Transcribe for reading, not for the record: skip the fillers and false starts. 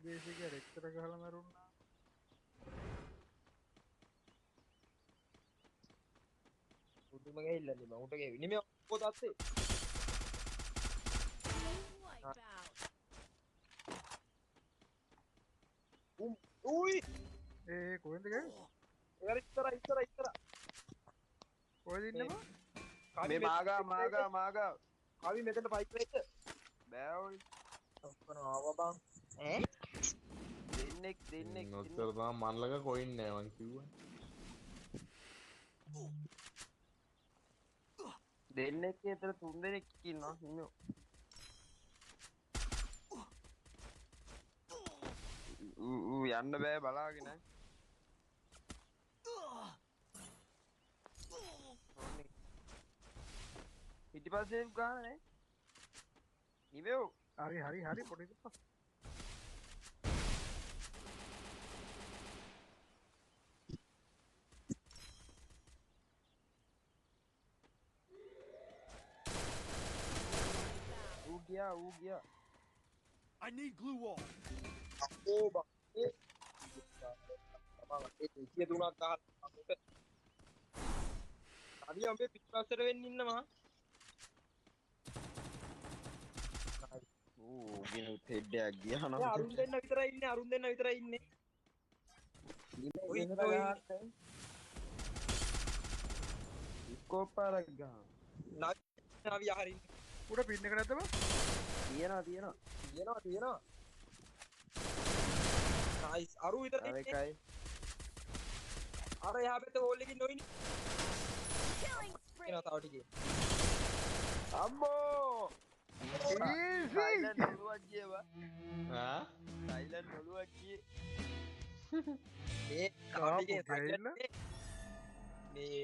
බේසික රෙක්තර ගහලා මරුණා. පුදුම ගහilla නේ මම උට ගෙවි නෙමෙයි ඔක්කො තත්තේ Wipe out. උයි කොහෙන්ද ගන්නේ? එයාර ඉතර කොහෙද ඉන්නේ බං? මේ මාගා කවි මෙතන ෆයිට් වෙච්ච බෑ ඔයි ඔක්කොම ආවා බං ඈ දෙන්නෙක් නොතර තමයි මන්ලක කොයින් නෑ මං කිව්වා. දෙන්නෙක් විතර තුන් දෙනෙක් ඉන්නවා හිමියෝ ඌ යන්න බෑ බලාගෙන පිටිපස්සේ ගානේ නිවෙව් හරි පොඩි දුප්පා. ඌ ගියා I need glue wall. අපෝ බං ඒ තුනක් ගහලා අපිට අනිය අපේ පිටිපස්සට වෙන්න ඉන්නවා ඌ ගිනුත් හෙඩ්ඩයක් ගියා නම් අරුන් දෙන්න විතරයි ඉන්නේ ඔය ස්කෝපරක් ගහන නවි හරින්න උඩ පින් එක නැද්ද බං? තියෙනවා නයිස් අරු විතර ඉන්නේ අර එහා පැත්තේ හෝල් එකකින් නොඉන්නේ Killing spree. එනවා තව ටිකේ අම්මෝ සයිලන්ට් ඔලුවක් ගියවා සයිලන්ට් ඔලුවක් ගියේ මේ ආපු ගෑල්ල? මේ